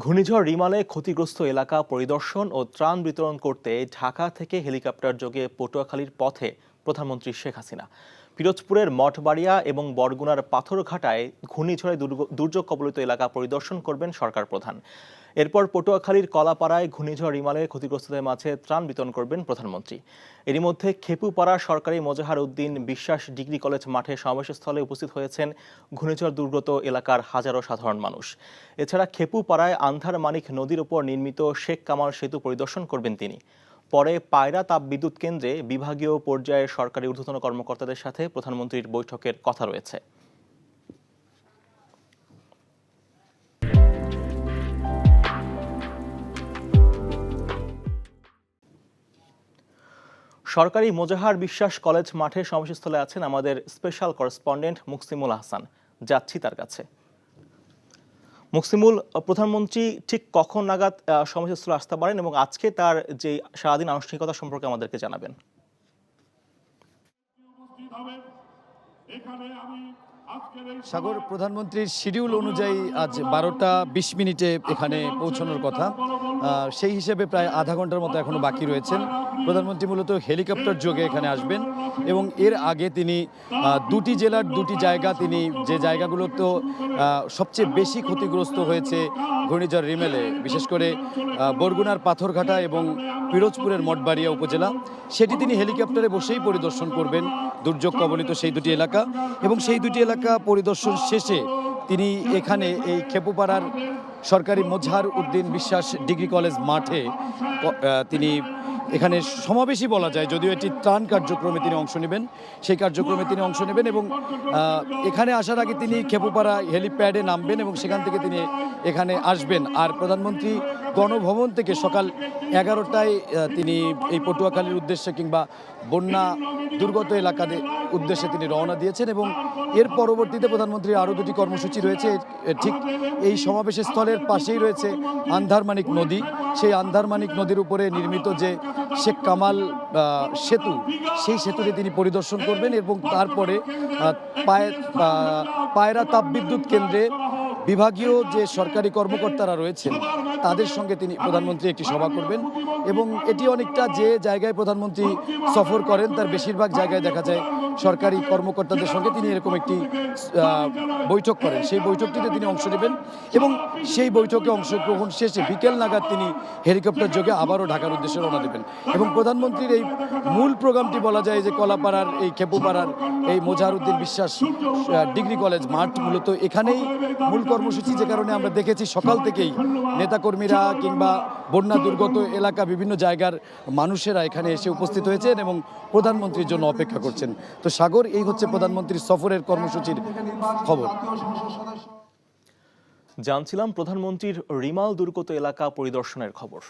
ঘূর্ণিঝড় রিমালে ক্ষতিগ্রস্ত এলাকা পরিদর্শন ও ত্রাণ বিতরণ করতে ঢাকা থেকে হেলিকপ্টার যোগে পটুয়াখালীর পথে প্রধানমন্ত্রী শেখ হাসিনা। পিরোজপুরের মঠবাড়িয়া এবং বরগুনার পাথরঘাটায় ঘূর্ণিঝড়ে দুর্যোগ কবলিত এলাকা পরিদর্শন করবেন সরকার প্রধান। এরপর পটুয়াখালীর কলাপাড়ায় ঘূর্ণিঝড় রিমালে ক্ষতিগ্রস্তদের মাঝে ত্রাণ বিতরণ করবেন প্রধানমন্ত্রী। এরই মধ্যে খেপুপাড়া সরকারি মোজাহার উদ্দিন বিশ্বাস ডিগ্রি কলেজ মাঠে সমাবেশস্থলে উপস্থিত হয়েছেন ঘূর্ণিঝড় দুর্গত এলাকার হাজারো সাধারণ মানুষ। এছাড়া খেপুপাড়ায় আন্ধার মানিক নদীর উপর নির্মিত শেখ কামাল সেতু পরিদর্শন করবেন তিনি। পরে পায়রা তাপবিদ্যুৎ কেন্দ্রে বিভাগীয় পর্যায়ের সরকারি ঊর্ধ্বতন কর্মকর্তাদের সাথে প্রধানমন্ত্রীর বৈঠকের কথা রয়েছে। সরকারি মোজাহার বিশ্বাস কলেজ মাঠে সমাবেশস্থলে আছেন আমাদের স্পেশাল করেসপন্ডেন্ট মুকসিমুল আহসান। যাচ্ছি তার কাছে। মুকসিমুল, প্রধানমন্ত্রী ঠিক কখন নাগাদ সমাবেশস্থলে আসতে পারেন এবং আজকে তার যে সারাদিন আনুষ্ঠানিকতা সম্পর্কে আমাদেরকে জানাবেন। সাগর, প্রধানমন্ত্রীর শিডিউল অনুযায়ী আজ 12টা 20 এখানে পৌঁছানোর কথা। সেই হিসেবে প্রায় আধা ঘন্টার মতো এখনো বাকি রয়েছেন। প্রধানমন্ত্রী মূলত হেলিকপ্টার যোগে এখানে আসবেন এবং এর আগে তিনি দুটি জেলার দুটি জায়গা, তিনি যে জায়গাগুলো তো সবচেয়ে বেশি ক্ষতিগ্রস্ত হয়েছে ঘূর্ণিঝড় রিমেলে, বিশেষ করে বরগুনার পাথরঘাটা এবং পিরোজপুরের মঠবাড়িয়া উপজেলা, সেটি তিনি হেলিকপ্টারে বসেই পরিদর্শন করবেন, দুর্যোগ কবলিত সেই দুটি এলাকা। এবং সেই দুটি এলাকা পরিদর্শন শেষে তিনি এখানে এই খেপুপাড়ার সরকারি মোজাহার উদ্দিন বিশ্বাস ডিগ্রি কলেজ মাঠে তিনি এখানে সমাবেশই বলা যায়, যদিও এটি ত্রাণ কার্যক্রমে তিনি অংশ নেবেন, সেই কার্যক্রমে তিনি অংশ নেবেন এবং এখানে আসার আগে তিনি খেপুপাড়া হেলিপ্যাডে নামবেন এবং সেখান থেকে তিনি এখানে আসবেন। আর প্রধানমন্ত্রী গণভবন থেকে সকাল 11টায় তিনি এই পটুয়াখালীর উদ্দেশ্যে কিংবা বন্যা দুর্গত এলাকাদের উদ্দেশ্যে তিনি রওনা দিয়েছেন এবং এর পরবর্তীতে প্রধানমন্ত্রীর আরও দুটি কর্মসূচি রয়েছে। ঠিক এই সমাবেশ স্থলের পাশেই রয়েছে আন্ধারমানিক নদী। সেই আন্ধারমানিক নদীর উপরে নির্মিত যে শেখ কামাল সেতু, সেই সেতুটি তিনি পরিদর্শন করবেন এবং তারপরে পায়রা তাপবিদ্যুৎ কেন্দ্রে বিভাগীয় যে সরকারি কর্মকর্তারা রয়েছেন তাদের সঙ্গে তিনি প্রধানমন্ত্রী একটি সভা করবেন এবং এটি অনেকটা যে জায়গায় প্রধানমন্ত্রী সফর করেন তার বেশিরভাগ জায়গায় দেখা যায় সরকারি কর্মকর্তাদের সঙ্গে তিনি এরকম একটি বৈঠক করেন। সেই বৈঠকটিতে তিনি অংশ নেবেন এবং সেই বৈঠকে অংশগ্রহণ শেষে বিকেল নাগাদ তিনি হেলিকপ্টার যোগে আবারও ঢাকার উদ্দেশ্যে রওনা দেবেন এবং প্রধানমন্ত্রীর এই মূল প্রোগ্রামটি বলা যায় যে কলাপাড়ার এই খেপুপাড়ার এই মোজাহার উদ্দিন বিশ্বাস ডিগ্রি কলেজ মাঠ, মূলত এখানেই মূল কর্মসূচি। যে কারণে আমরা দেখেছি সকাল থেকেই নেতাকর্মীরা কিংবা বন্যা দুর্গত এলাকা বিভিন্ন জায়গার মানুষেরা এখানে এসে উপস্থিত হয়েছেন এবং প্রধানমন্ত্রীর জন্য অপেক্ষা করছেন। তো সাগর, এই হচ্ছে প্রধানমন্ত্রীর সফরের কর্মসূচির খবর। জানছিলাম প্রধানমন্ত্রীর রিমাল দুর্গত এলাকা পরিদর্শনের খবর।